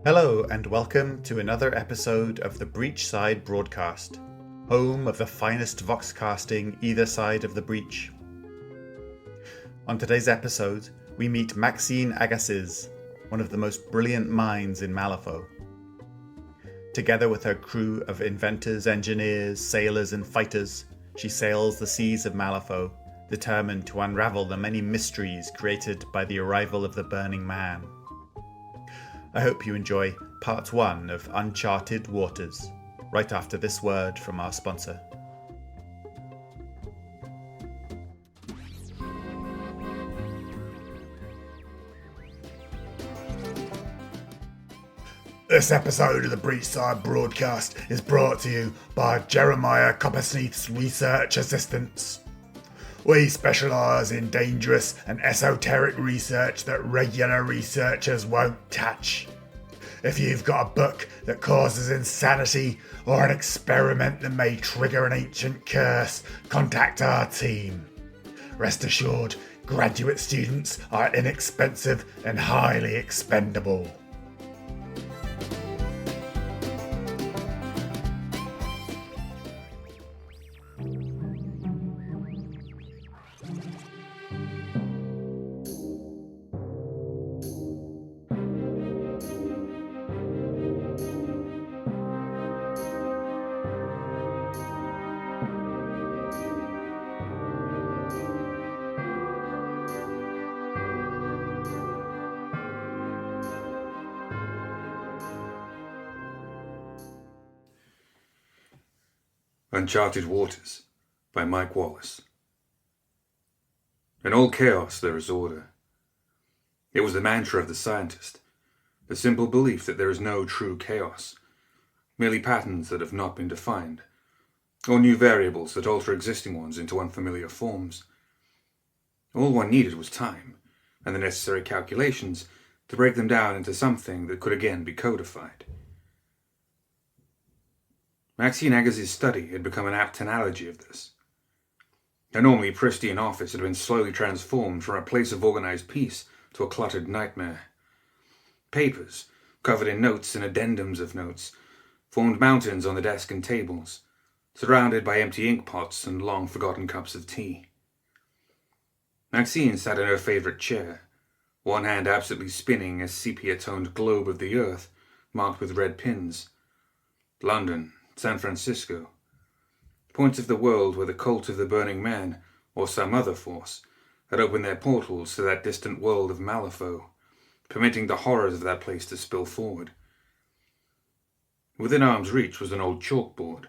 Hello and welcome to another episode of the Breachside Broadcast, home of the finest voxcasting either side of the breach. On today's episode, we meet Maxine Agassiz, one of the most brilliant minds in Malifaux. Together with her crew of inventors, engineers, sailors and fighters, she sails the seas of Malifaux, determined to unravel the many mysteries created by the arrival of the Burning Man. I hope you enjoy part 1 of Uncharted Waters, right after this word from our sponsor. This episode of the Breachside Broadcast is brought to you by Jeremiah Coppersmith's Research Assistants. We specialise in dangerous and esoteric research that regular researchers won't touch. If you've got a book that causes insanity or an experiment that may trigger an ancient curse, contact our team. Rest assured, graduate students are inexpensive and highly expendable. Uncharted Waters by Mike Wallace. In all chaos there is order. It was the mantra of the scientist, the simple belief that there is no true chaos, merely patterns that have not been defined, or new variables that alter existing ones into unfamiliar forms. All one needed was time, and the necessary calculations to break them down into something that could again be codified. Maxine Agassiz's study had become an apt analogy of this. Her normally pristine office had been slowly transformed from a place of organized peace to a cluttered nightmare. Papers, covered in notes and addendums of notes, formed mountains on the desk and tables, surrounded by empty ink pots and long-forgotten cups of tea. Maxine sat in her favorite chair, one hand absently spinning a sepia-toned globe of the earth marked with red pins. London, San Francisco, points of the world where the cult of the Burning Man, or some other force, had opened their portals to that distant world of Malifaux, permitting the horrors of that place to spill forward. Within arm's reach was an old chalkboard,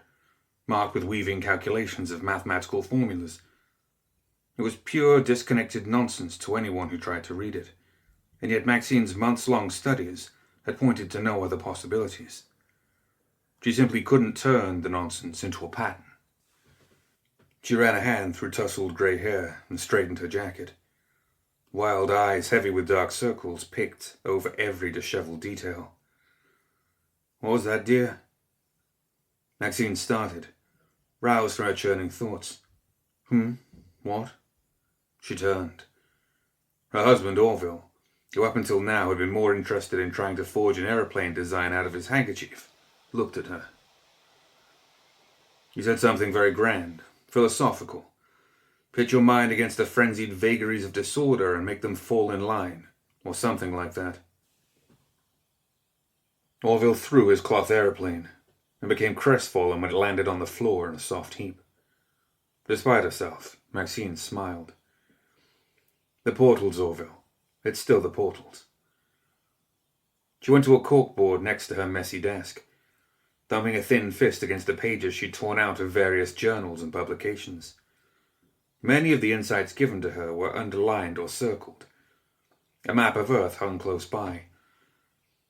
marked with weaving calculations of mathematical formulas. It was pure, disconnected nonsense to anyone who tried to read it, and yet Maxine's months-long studies had pointed to no other possibilities. She simply couldn't turn the nonsense into a pattern. She ran a hand through tousled grey hair and straightened her jacket. Wild eyes, heavy with dark circles, picked over every dishevelled detail. What was that, dear? Maxine started, roused from her churning thoughts. What? She turned. Her husband, Orville, who up until now had been more interested in trying to forge an aeroplane design out of his handkerchief, looked at her. He said something very grand, philosophical. Pit your mind against the frenzied vagaries of disorder and make them fall in line, or something like that. Orville threw his cloth aeroplane and became crestfallen when it landed on the floor in a soft heap. Despite herself, Maxine smiled. The portals, Orville. It's still the portals. She went to a corkboard next to her messy desk, thumping a thin fist against the pages she'd torn out of various journals and publications. Many of the insights given to her were underlined or circled. A map of Earth hung close by,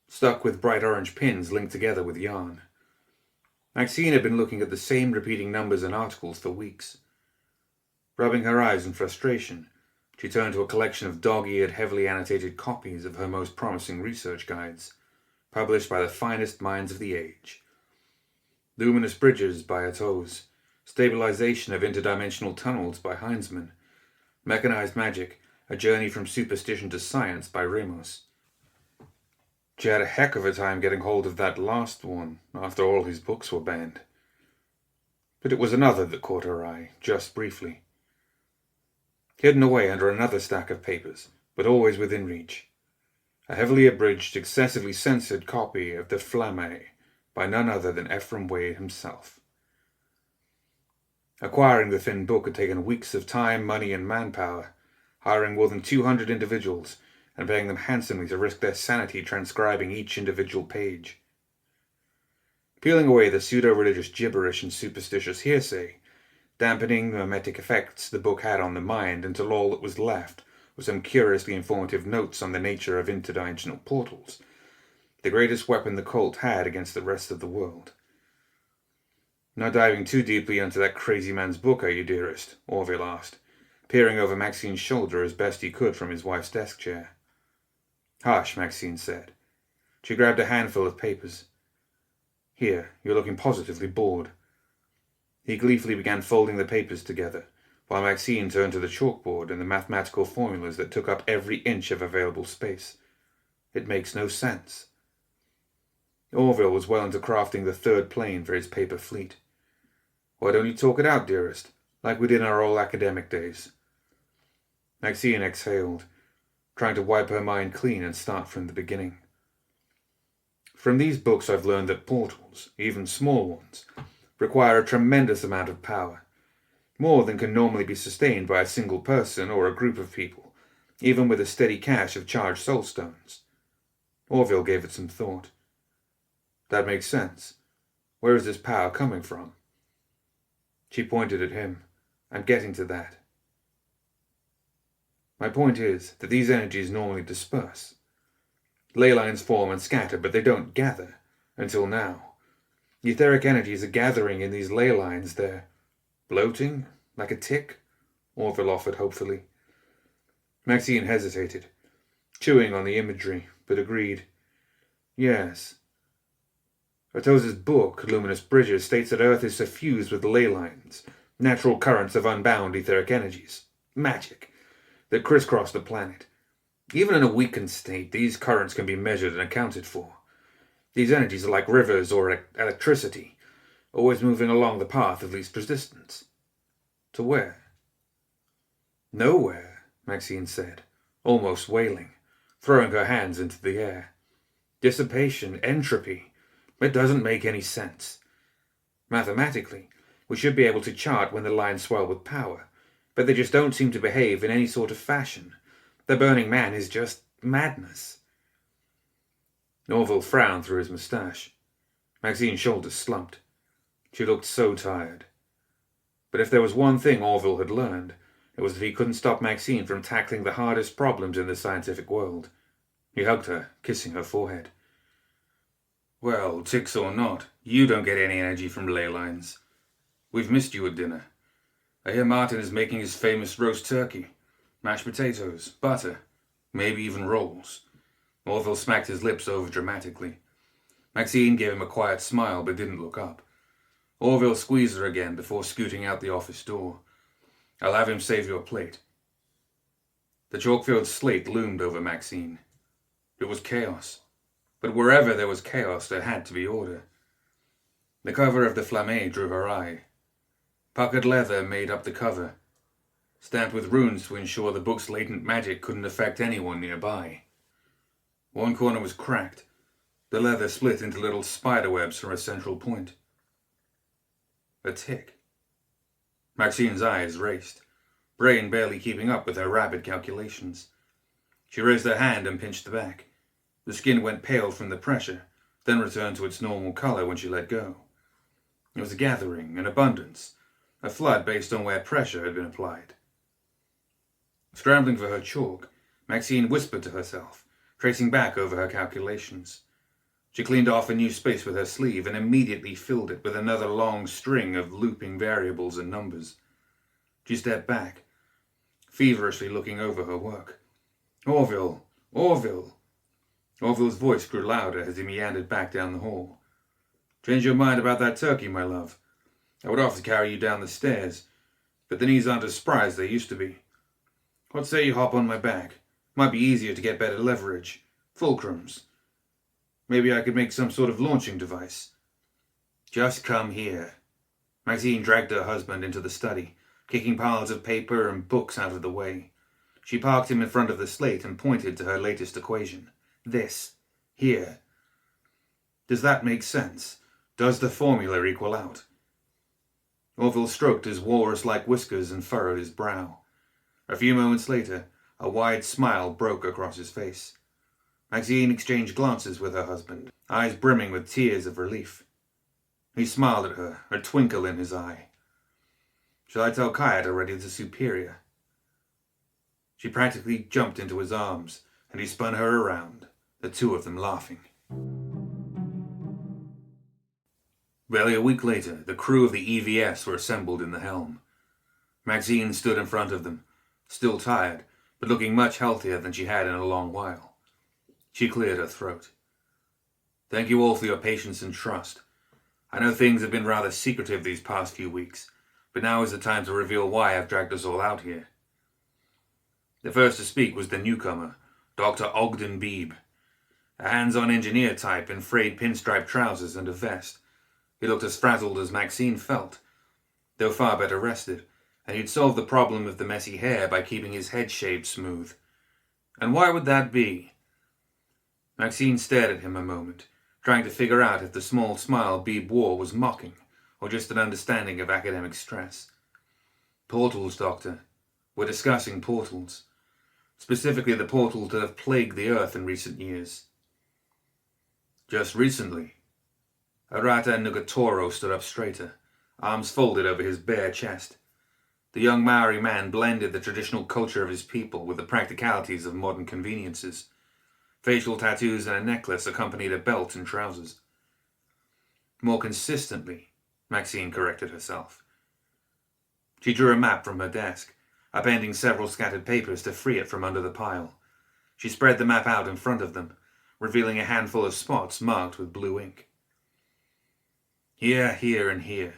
stuck with bright orange pins linked together with yarn. Maxine had been looking at the same repeating numbers and articles for weeks. Rubbing her eyes in frustration, she turned to a collection of dog-eared, heavily annotated copies of her most promising research guides, published by the finest minds of the age. Luminous Bridges by Attos, Stabilization of Interdimensional Tunnels by Heinzmann, Mechanized Magic, A Journey from Superstition to Science by Ramos. She had a heck of a time getting hold of that last one after all his books were banned. But it was another that caught her eye, just briefly. Hidden away under another stack of papers, but always within reach. A heavily abridged, excessively censored copy of the Flamme by none other than Ephraim Wade himself. Acquiring the thin book had taken weeks of time, money, and manpower, hiring more than 200 individuals and paying them handsomely to risk their sanity transcribing each individual page. Peeling away the pseudo-religious gibberish and superstitious hearsay, dampening the mimetic effects the book had on the mind until all that was left were some curiously informative notes on the nature of interdimensional portals, the greatest weapon the cult had against the rest of the world. "Not diving too deeply into that crazy man's book, are you, dearest?" Orville asked, peering over Maxine's shoulder as best he could from his wife's desk chair. "Hush," Maxine said. She grabbed a handful of papers. "Here, you're looking positively bored." He gleefully began folding the papers together, while Maxine turned to the chalkboard and the mathematical formulas that took up every inch of available space. "It makes no sense." Orville was well into crafting the third plane for his paper fleet. "Why don't you talk it out, dearest, like we did in our old academic days?" Maxine exhaled, trying to wipe her mind clean and start from the beginning. "From these books I've learned that portals, even small ones, require a tremendous amount of power, more than can normally be sustained by a single person or a group of people, even with a steady cache of charged soul stones." Orville gave it some thought. "That makes sense. Where is this power coming from?" She pointed at him. "I'm getting to that. My point is that these energies normally disperse. Ley lines form and scatter, but they don't gather, until now. Etheric energies are gathering in these ley lines. They're bloating, like a tick," Orville offered hopefully. Maxine hesitated, chewing on the imagery, but agreed. "Yes. Otos's book, Luminous Bridges, states that Earth is suffused with ley lines, natural currents of unbound etheric energies, magic, that crisscross the planet. Even in a weakened state, these currents can be measured and accounted for. These energies are like rivers or electricity, always moving along the path of least resistance. To where?" "Nowhere," Maxine said, almost wailing, throwing her hands into the air. "Dissipation, entropy. It doesn't make any sense. Mathematically, we should be able to chart when the lines swell with power, but they just don't seem to behave in any sort of fashion. The Burning Man is just madness." Orville frowned through his moustache. Maxine's shoulders slumped. She looked so tired. But if there was one thing Orville had learned, it was that he couldn't stop Maxine from tackling the hardest problems in the scientific world. He hugged her, kissing her forehead. "Well, ticks or not, you don't get any energy from ley lines. We've missed you at dinner. I hear Martin is making his famous roast turkey. Mashed potatoes, butter, maybe even rolls." Orville smacked his lips over dramatically. Maxine gave him a quiet smile but didn't look up. Orville squeezed her again before scooting out the office door. "I'll have him save your plate." The chalk-filled slate loomed over Maxine. It was chaos. But wherever there was chaos, there had to be order. The cover of the Flamme drew her eye. Puckered leather made up the cover, stamped with runes to ensure the book's latent magic couldn't affect anyone nearby. One corner was cracked, the leather split into little spiderwebs from a central point. A tick. Maxine's eyes raced, brain barely keeping up with her rapid calculations. She raised her hand and pinched the back. The skin went pale from the pressure, then returned to its normal color when she let go. It was a gathering, an abundance, a flood based on where pressure had been applied. Scrambling for her chalk, Maxine whispered to herself, tracing back over her calculations. She cleaned off a new space with her sleeve and immediately filled it with another long string of looping variables and numbers. She stepped back, feverishly looking over her work. "Orville! Orville!" Orville's voice grew louder as he meandered back down the hall. "Change your mind about that turkey, my love. I would offer to carry you down the stairs, but the knees aren't as spry as they used to be. What say you hop on my back? Might be easier to get better leverage. Fulcrums. Maybe I could make some sort of launching device. Just come here. Maxine dragged her husband into the study, kicking piles of paper and books out of the way. She parked him in front of the slate and pointed to her latest equation. This. Here. Does that make sense? Does the formula equal out? Orville stroked his walrus-like whiskers and furrowed his brow. A few moments later, a wide smile broke across his face. Maxine exchanged glances with her husband, eyes brimming with tears of relief. He smiled at her, a twinkle in his eye. Shall I tell Kaya to ready the Superior? She practically jumped into his arms, and he spun her around, the two of them laughing. Barely a week later, the crew of the EVS were assembled in the helm. Maxine stood in front of them, still tired, but looking much healthier than she had in a long while. She cleared her throat. Thank you all for your patience and trust. I know things have been rather secretive these past few weeks, but now is the time to reveal why I've dragged us all out here. The first to speak was the newcomer, Dr. Ogden Beebe, a hands-on engineer type in frayed pinstripe trousers and a vest. He looked as frazzled as Maxine felt, though far better rested, and he'd solved the problem of the messy hair by keeping his head shaved smooth. And why would that be? Maxine stared at him a moment, trying to figure out if the small smile Beebe wore was mocking, or just an understanding of academic stress. Portals, Doctor. We're discussing portals. Specifically the portals that have plagued the Earth in recent years. Just recently. Arata Nugatoro stood up straighter, arms folded over his bare chest. The young Maori man blended the traditional culture of his people with the practicalities of modern conveniences. Facial tattoos and a necklace accompanied a belt and trousers. More consistently, Maxine corrected herself. She drew a map from her desk, appending several scattered papers to free it from under the pile. She spread the map out in front of them, revealing a handful of spots marked with blue ink. Here, here, and here.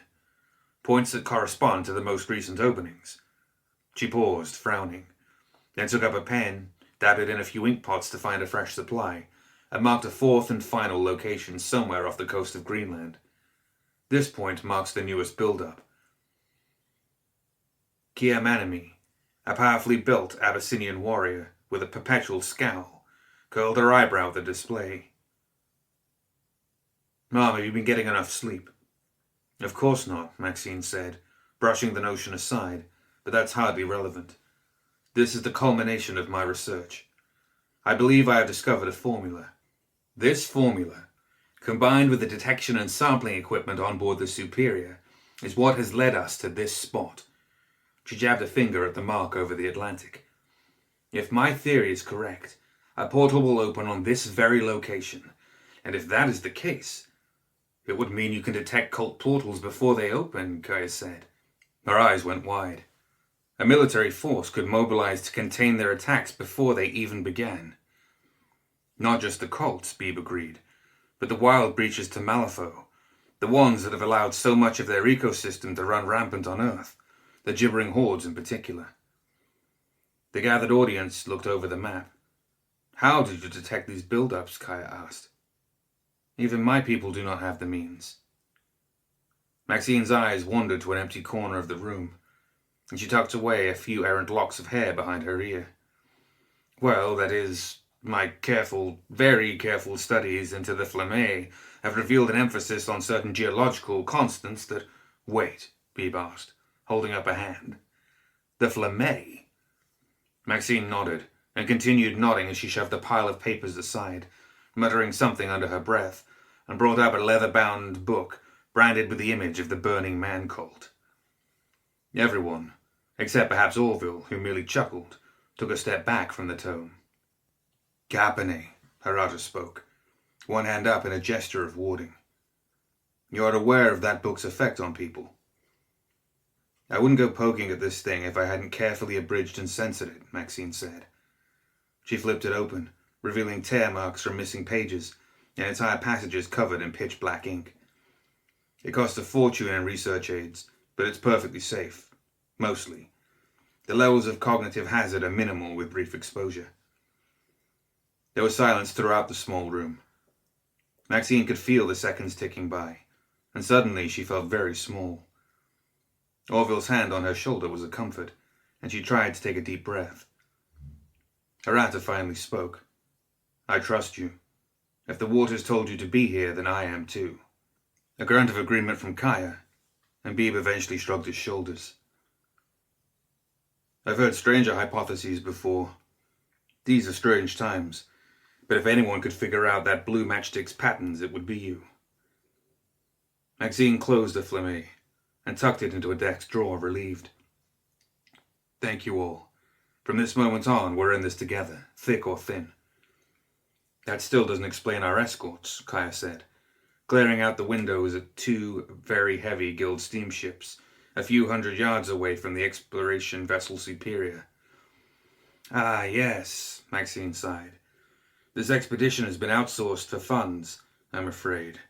Points that correspond to the most recent openings. She paused, frowning, then took up a pen, dabbed it in a few ink pots to find a fresh supply, and marked a fourth and final location somewhere off the coast of Greenland. This point marks the newest build-up. Kia Manami, a powerfully built Abyssinian warrior with a perpetual scowl, curled her eyebrow at the display. Mom, have you been getting enough sleep? Of course not, Maxine said, brushing the notion aside, but that's hardly relevant. This is the culmination of my research. I believe I have discovered a formula. This formula, combined with the detection and sampling equipment on board the Superior, is what has led us to this spot. She jabbed a finger at the mark over the Atlantic. If my theory is correct, a portal will open on this very location, and if that is the case, it would mean you can detect cult portals before they open, Kaya said. Her eyes went wide. A military force could mobilize to contain their attacks before they even began. Not just the cults, Beebe agreed, but the wild breaches to Malifaux, the ones that have allowed so much of their ecosystem to run rampant on Earth, the gibbering hordes in particular. The gathered audience looked over the map. How did you detect these build-ups, Kaya asked. Even my people do not have the means. Maxine's eyes wandered to an empty corner of the room, and she tucked away a few errant locks of hair behind her ear. Well, that is, my careful, very careful studies into the Flamme have revealed an emphasis on certain geological constants that... Wait, Beebe asked, holding up a hand. The Flamme? Maxine nodded, and continued nodding as she shoved a pile of papers aside, muttering something under her breath, and brought up a leather-bound book branded with the image of the Burning Man cult. Everyone, except perhaps Orville, who merely chuckled, took a step back from the tome. Kapane, Harada spoke, one hand up in a gesture of warding. You are aware of that book's effect on people. I wouldn't go poking at this thing if I hadn't carefully abridged and censored it, Maxine said. She flipped it open, revealing tear marks from missing pages and entire passages covered in pitch-black ink. It cost a fortune in research aids, but it's perfectly safe. Mostly. The levels of cognitive hazard are minimal with brief exposure. There was silence throughout the small room. Maxine could feel the seconds ticking by, and suddenly she felt very small. Orville's hand on her shoulder was a comfort, and she tried to take a deep breath. Arata finally spoke. "I trust you. If the Waters told you to be here, then I am too." A grunt of agreement from Kaya, and Beeb eventually shrugged his shoulders. "I've heard stranger hypotheses before. These are strange times, but if anyone could figure out that blue matchstick's patterns, it would be you." Maxine closed the flamme and tucked it into a desk drawer, relieved. "Thank you all. From this moment on, we're in this together, thick or thin." "That still doesn't explain our escorts," Kaya said, glaring out the windows at two very heavy guild steamships a few hundred yards away from the exploration vessel Superior. "Ah, yes," Maxine sighed. "This expedition has been outsourced for funds, I'm afraid.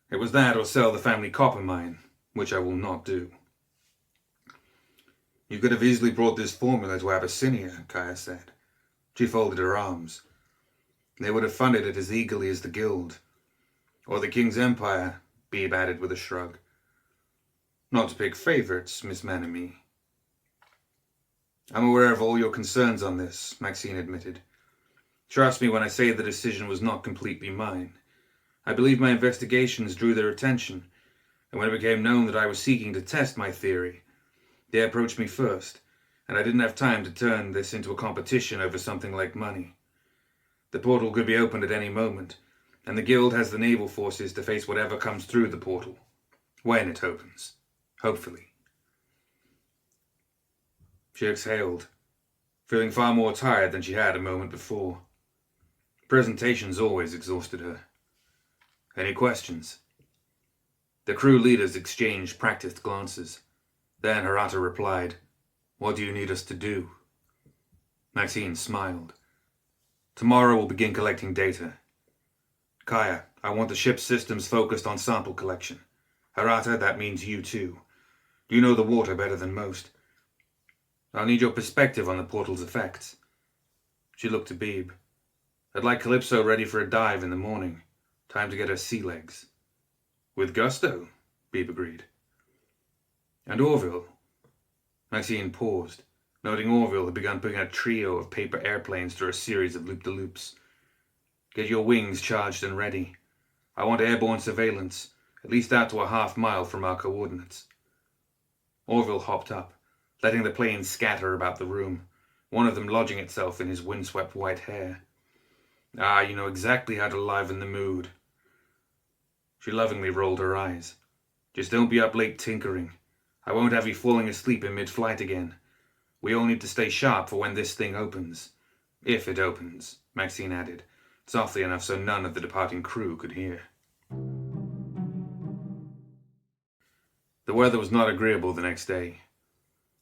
It was that or sell the family copper mine, which I will not do." "You could have easily brought this formula to Abyssinia," Kaya said. She folded her arms. "They would have funded it as eagerly as the guild. Or the King's Empire," Beeb added with a shrug. "Not to pick favorites, Miss Manamy." "I'm aware of all your concerns on this," Maxine admitted. "Trust me when I say the decision was not completely mine. I believe my investigations drew their attention, and when it became known that I was seeking to test my theory, they approached me first, and I didn't have time to turn this into a competition over something like money. The portal could be opened at any moment, and the guild has the naval forces to face whatever comes through the portal. When it opens. Hopefully." She exhaled, feeling far more tired than she had a moment before. Presentations always exhausted her. "Any questions?" The crew leaders exchanged practiced glances. Then Harata replied, "What do you need us to do?" Maxine smiled. "Tomorrow we'll begin collecting data. Kaya, I want the ship's systems focused on sample collection. Harata, that means you too. You know the water better than most. I'll need your perspective on the portal's effects." She looked to Beeb. "I'd like Calypso ready for a dive in the morning. Time to get her sea legs." "With gusto," Beeb agreed. "And Orville?" Maxine paused, noting Orville had begun putting a trio of paper airplanes through a series of loop-de-loops. "Get your wings charged and ready. I want airborne surveillance, at least out to a half-mile from our coordinates." Orville hopped up, letting the planes scatter about the room, one of them lodging itself in his windswept white hair. "Ah, you know exactly how to liven the mood." She lovingly rolled her eyes. "Just don't be up late tinkering. I won't have you falling asleep in mid-flight again. We all need to stay sharp for when this thing opens. If it opens," Maxine added, softly enough so none of the departing crew could hear. The weather was not agreeable the next day.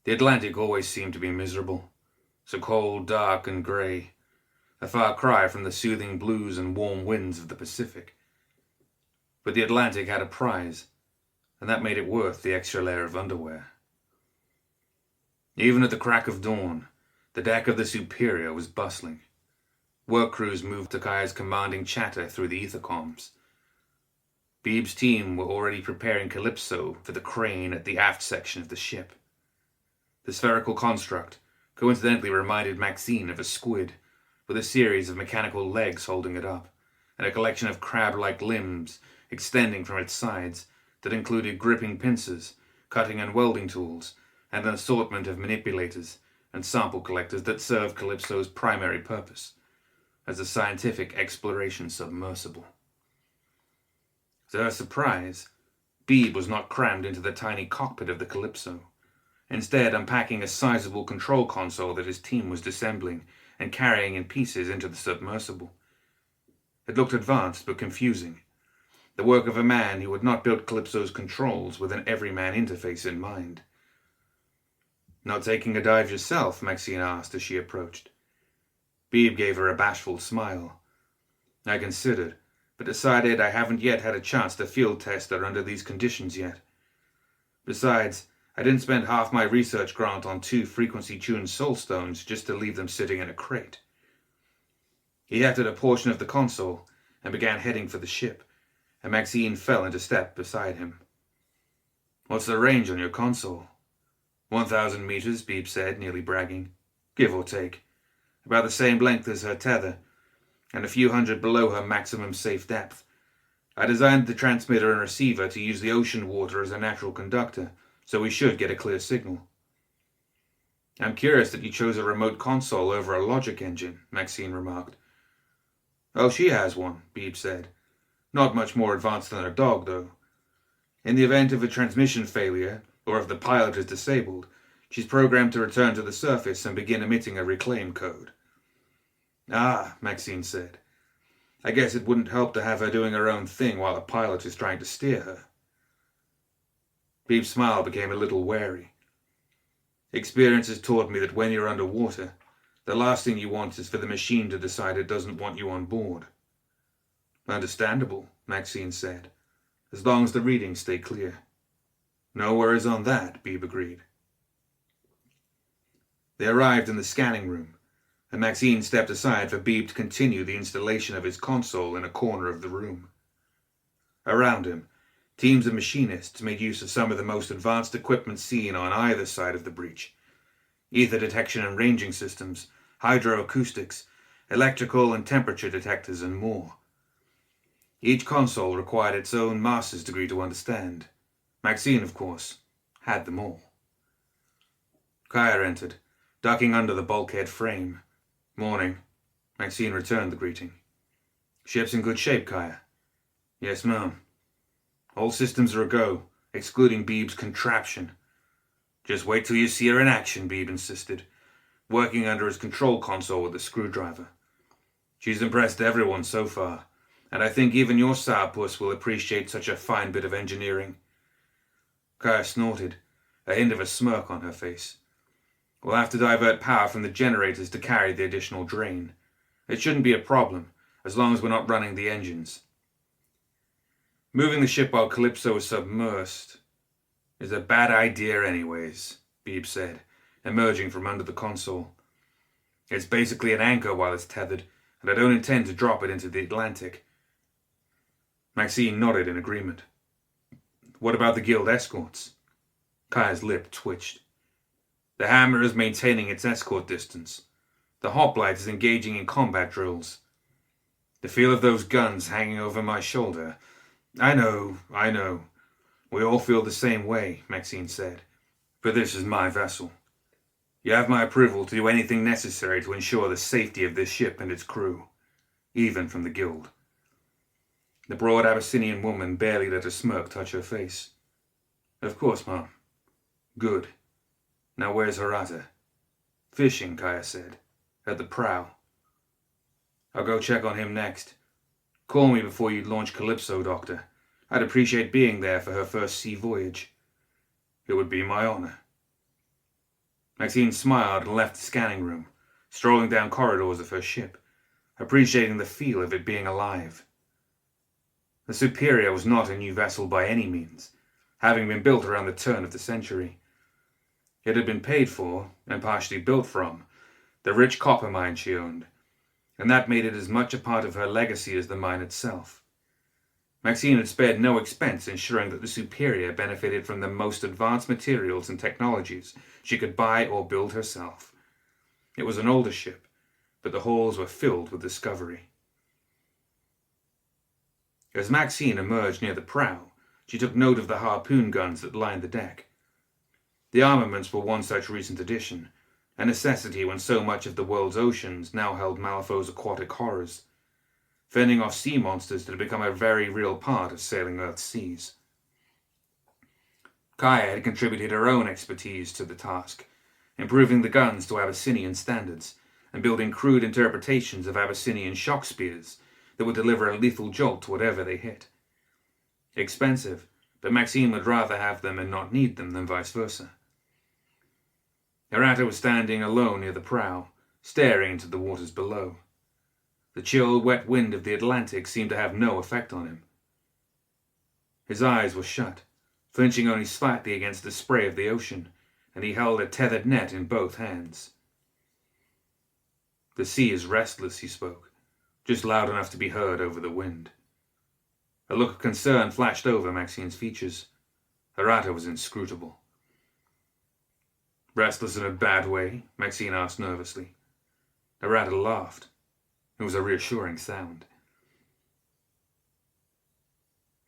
The Atlantic always seemed to be miserable, so cold, dark, and grey, a far cry from the soothing blues and warm winds of the Pacific. But the Atlantic had a prize, and that made it worth the extra layer of underwear. Even at the crack of dawn, the deck of the Superior was bustling. Work crews moved to Kaya's commanding chatter through the ethercoms. Beeb's team were already preparing Calypso for the crane at the aft section of the ship. The spherical construct coincidentally reminded Maxine of a squid, with a series of mechanical legs holding it up, and a collection of crab-like limbs extending from its sides that included gripping pincers, cutting and welding tools, and an assortment of manipulators and sample collectors that served Calypso's primary purpose, as a scientific exploration submersible. To her surprise, Beeb was not crammed into the tiny cockpit of the Calypso, instead unpacking a sizable control console that his team was disassembling and carrying in pieces into the submersible. It looked advanced but confusing, the work of a man who had not built Calypso's controls with an everyman interface in mind. "Not taking a dive yourself?" Maxine asked as she approached. Beeb gave her a bashful smile. "I considered, but decided I haven't yet had a chance to field test her under these conditions yet. Besides, I didn't spend half my research grant on 2 frequency-tuned soulstones just to leave them sitting in a crate." He hefted a portion of the console and began heading for the ship, and Maxine fell into step beside him. "What's the range on your console?" 1,000 meters, Beebe said, nearly bragging. "Give or take. About the same length as her tether, and a few hundred below her maximum safe depth. I designed the transmitter and receiver to use the ocean water as a natural conductor, so we should get a clear signal." "I'm curious that you chose a remote console over a logic engine," Maxine remarked. "Oh, she has one," Beebe said. "Not much more advanced than her dog, though. In the event of a transmission failure, or if the pilot is disabled, she's programmed to return to the surface and begin emitting a reclaim code." "Ah," Maxine said. "I guess it wouldn't help to have her doing her own thing while the pilot is trying to steer her." Beebe's smile became a little wary. "Experience has taught me that when you're underwater, the last thing you want is for the machine to decide it doesn't want you on board." "Understandable," Maxine said, "as long as the readings stay clear." "No worries on that," Beebe agreed. They arrived in the scanning room, and Maxine stepped aside for Beebe to continue the installation of his console in a corner of the room. Around him, teams of machinists made use of some of the most advanced equipment seen on either side of the breach: ether detection and ranging systems, hydroacoustics, electrical and temperature detectors, and more. Each console required its own master's degree to understand. Maxine, of course, had them all. Kaya entered, ducking under the bulkhead frame. "Morning." Maxine returned the greeting. "Ship's in good shape, Kaya." "Yes, ma'am." "All systems are a-go, excluding Beebe's contraption." "Just wait till you see her in action," Beebe insisted, working under his control console with a screwdriver. "She's impressed everyone so far, and I think even your sourpuss will appreciate such a fine bit of engineering." Kaya snorted, a hint of a smirk on her face. "We'll have to divert power from the generators to carry the additional drain. It shouldn't be a problem, as long as we're not running the engines." "Moving the ship while Calypso is submersed is a bad idea anyways," Beebe said, emerging from under the console. "It's basically an anchor while it's tethered, and I don't intend to drop it into the Atlantic." Maxine nodded in agreement. "What about the guild escorts?" Kaya's lip twitched. "The Hammer is maintaining its escort distance. The Hoplite is engaging in combat drills. The feel of those guns hanging over my shoulder—" I know. We all feel the same way," Maxine said. "But this is my vessel. You have my approval to do anything necessary to ensure the safety of this ship and its crew, even from the guild." The broad Abyssinian woman barely let a smirk touch her face. "Of course, Mom." "Good. Now where's Harata?" "Fishing," Kaya said. "At the prow." "I'll go check on him next. Call me before you launch Calypso, Doctor. I'd appreciate being there for her first sea voyage." "It would be my honor." Maxine smiled and left the scanning room, strolling down corridors of her ship, appreciating the feel of it being alive. The Superior was not a new vessel by any means, having been built around the turn of the century. It had been paid for, and partially built from, the rich copper mine she owned, and that made it as much a part of her legacy as the mine itself. Maxine had spared no expense ensuring that the Superior benefited from the most advanced materials and technologies she could buy or build herself. It was an older ship, but the halls were filled with discovery. As Maxine emerged near the prow, she took note of the harpoon guns that lined the deck. The armaments were one such recent addition, a necessity when so much of the world's oceans now held Malifaux's aquatic horrors, fending off sea monsters that had become a very real part of sailing Earth's seas. Kaya had contributed her own expertise to the task, improving the guns to Abyssinian standards, and building crude interpretations of Abyssinian shock spears that would deliver a lethal jolt to whatever they hit. Expensive, but Maxine would rather have them and not need them than vice versa. Harata was standing alone near the prow, staring into the waters below. The chill, wet wind of the Atlantic seemed to have no effect on him. His eyes were shut, flinching only slightly against the spray of the ocean, and he held a tethered net in both hands. "The sea is restless," he spoke. just loud enough to be heard over the wind. A look of concern flashed over Maxine's features. Arata was inscrutable. Restless in a bad way? Maxine asked nervously. Arata laughed. It was a reassuring sound.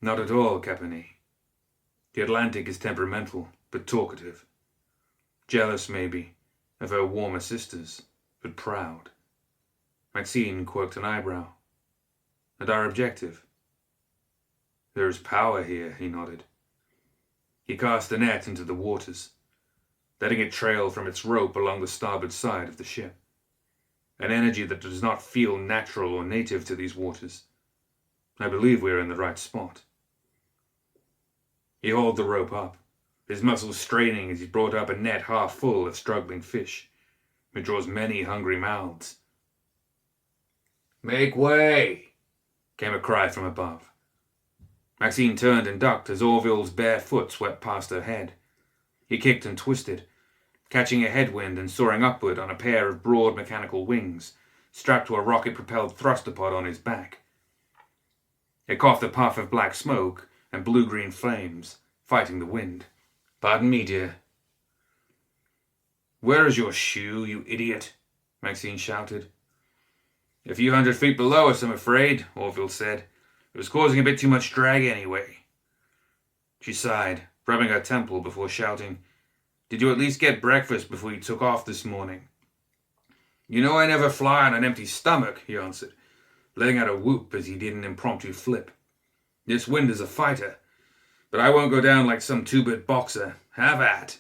Not at all, Capone. The Atlantic is temperamental, but talkative. Jealous, maybe, of her warmer sisters, but proud. Maxine quirked an eyebrow. And our objective? There is power here, he nodded. He cast the net into the waters, letting it trail from its rope along the starboard side of the ship. An energy that does not feel natural or native to these waters. I believe we are in the right spot. He hauled the rope up, his muscles straining as he brought up a net half full of struggling fish. It draws many hungry mouths. "Make way!" came a cry from above. Maxine turned and ducked as Orville's bare foot swept past her head. He kicked and twisted, catching a headwind and soaring upward on a pair of broad mechanical wings, strapped to a rocket-propelled thruster pod on his back. It coughed a puff of black smoke and blue-green flames, fighting the wind. "Pardon me, dear." "Where is your shoe, you idiot?" Maxine shouted. "A few 100 feet below us, I'm afraid," Orville said. "It was causing a bit too much drag anyway." She sighed, rubbing her temple before shouting, "Did you at least get breakfast before you took off this morning?" "You know I never fly on an empty stomach," he answered, letting out a whoop as he did an impromptu flip. "This wind is a fighter, but I won't go down like some two-bit boxer. Have at."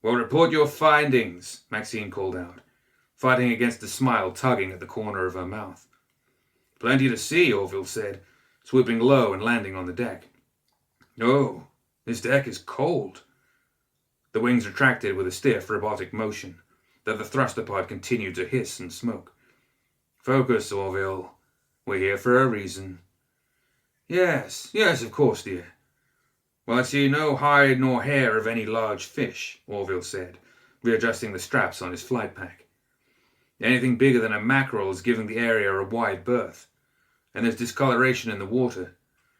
"Well, report your findings," Maxine called out, fighting against a smile tugging at the corner of her mouth. "Plenty to see," Orville said, swooping low and landing on the deck. "Oh, this deck is cold." The wings retracted with a stiff, robotic motion, though the thruster pod continued to hiss and smoke. "Focus, Orville. We're here for a reason." Yes, of course, dear." "Well, I see no hide nor hair of any large fish," Orville said, readjusting the straps on his flight pack. "Anything bigger than a mackerel is giving the area a wide berth, and there's discoloration in the water,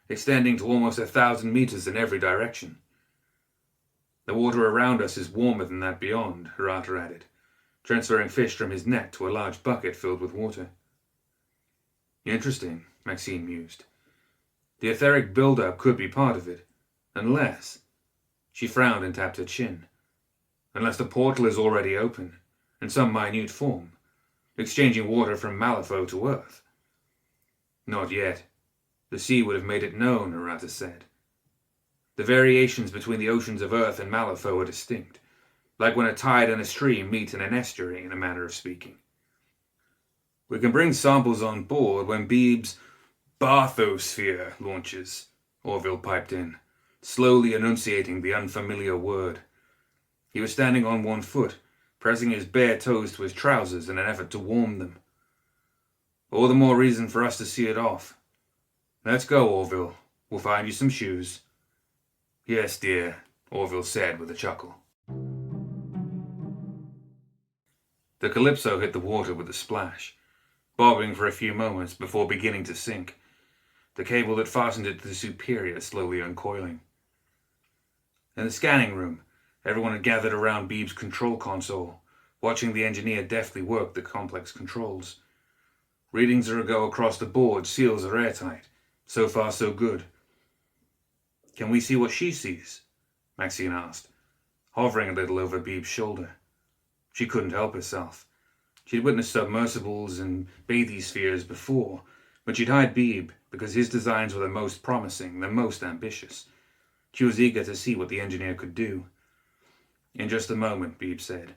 extending to almost 1,000 meters in every direction. The water around us is warmer than that beyond," Arata added, transferring fish from his net to a large bucket filled with water. "Interesting," Maxine mused. "The etheric build-up could be part of it, unless—" She frowned and tapped her chin. "Unless the portal is already open, in some minute form, exchanging water from Malifaux to Earth." "Not yet. The sea would have made it known," Arata said. "The variations between the oceans of Earth and Malifaux are distinct, like when a tide and a stream meet in an estuary, in a manner of speaking. We can bring samples on board when Beeb's bathysphere launches," Orville piped in, slowly enunciating the unfamiliar word. He was standing on one foot, pressing his bare toes to his trousers in an effort to warm them. "All the more reason for us to see it off. Let's go, Orville. We'll find you some shoes." "Yes, dear," Orville said with a chuckle. The Calypso hit the water with a splash, bobbing for a few moments before beginning to sink, the cable that fastened it to the Superior slowly uncoiling. In the scanning room, everyone had gathered around Beeb's control console, watching the engineer deftly work the complex controls. Readings are a go across the board, seals are airtight. So far, so good. "Can we see what she sees?" Maxine asked, hovering a little over Beeb's shoulder. She couldn't help herself. She'd witnessed submersibles and bathyspheres before, but she'd hired Beeb because his designs were the most promising, the most ambitious. She was eager to see what the engineer could do. "In just a moment," Beeb said.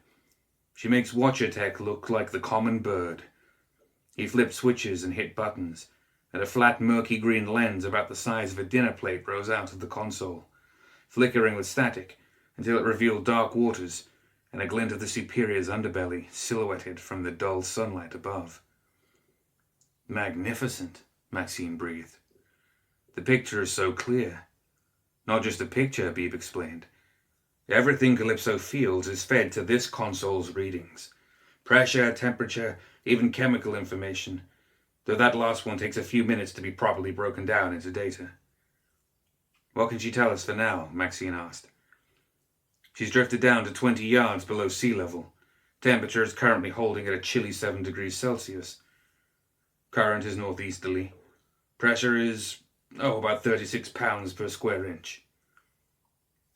"She makes Watcher Tech look like the common bird." He flipped switches and hit buttons, and a flat murky green lens about the size of a dinner plate rose out of the console, flickering with static until it revealed dark waters and a glint of the Superior's underbelly silhouetted from the dull sunlight above. "Magnificent," Maxine breathed. "The picture is so clear." "Not just a picture," Beeb explained. "Everything Calypso feels is fed to this console's readings. Pressure, temperature, even chemical information. though that last one takes a few minutes to be properly broken down into data. What can she tell us for now? Maxine asked. She's drifted down to 20 yards below sea level. Temperature is currently holding at a chilly 7 degrees Celsius. Current is northeasterly. Pressure is, about 36 pounds per square inch.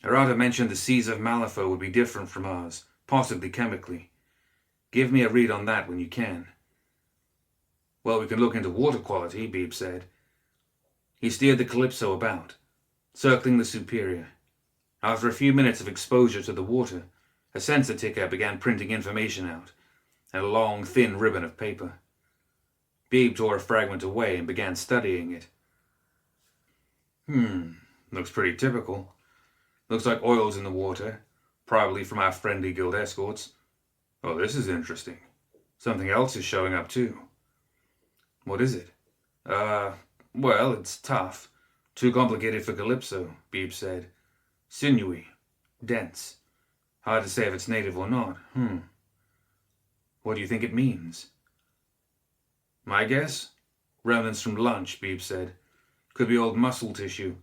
Arata mentioned the seas of Malifaux would be different from ours, possibly chemically. Give me a read on that when you can. Well, we can look into water quality, Beebe said. He steered the Calypso about, circling the Superior. After a few minutes of exposure to the water, a sensor ticker began printing information out, and a long, thin ribbon of paper. Beebe tore a fragment away and began studying it. Looks pretty typical. Looks like oil's in the water, probably from our friendly guild escorts. Oh, this is interesting. Something else is showing up too. What is it? Well, it's tough. Too complicated for Calypso, Beebe said. Sinewy. Dense. Hard to say if it's native or not. What do you think it means? My guess? Remnants from lunch, Beebe said. Could be old muscle tissue.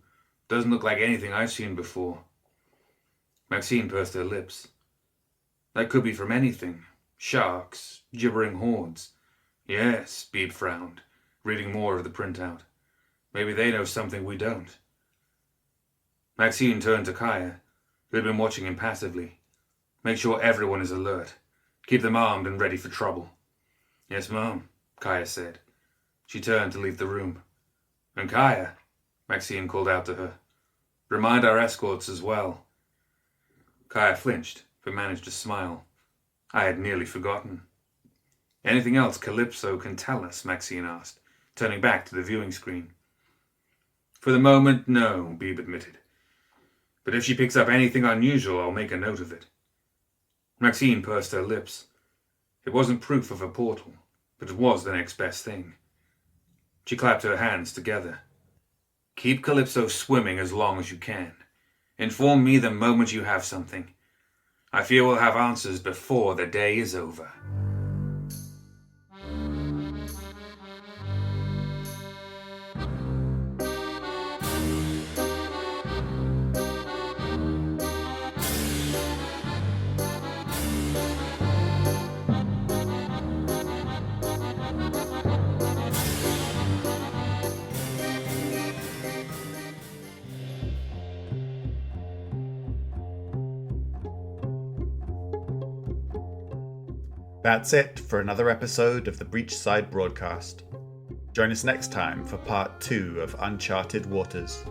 Doesn't look like anything I've seen before. Maxine pursed her lips. That could be from anything. Sharks, gibbering hordes. Yes, Beebe frowned, reading more of the printout. Maybe they know something we don't. Maxine turned to Kaya, who had been watching impassively. Make sure everyone is alert. Keep them armed and ready for trouble. Yes, Mom, Kaya said. She turned to leave the room. And Kaya, Maxine called out to her. Remind our escorts as well. Kaya flinched, but managed to smile. I had nearly forgotten. Anything else Calypso can tell us? Maxine asked, turning back to the viewing screen. For the moment, no, Beebe admitted. But if she picks up anything unusual, I'll make a note of it. Maxine pursed her lips. It wasn't proof of a portal, but it was the next best thing. She clapped her hands together. Keep Calypso swimming as long as you can. Inform me the moment you have something. I fear we'll have answers before the day is over. That's it for another episode of the Breachside Broadcast. Join us next time for part 2 of Uncharted Waters.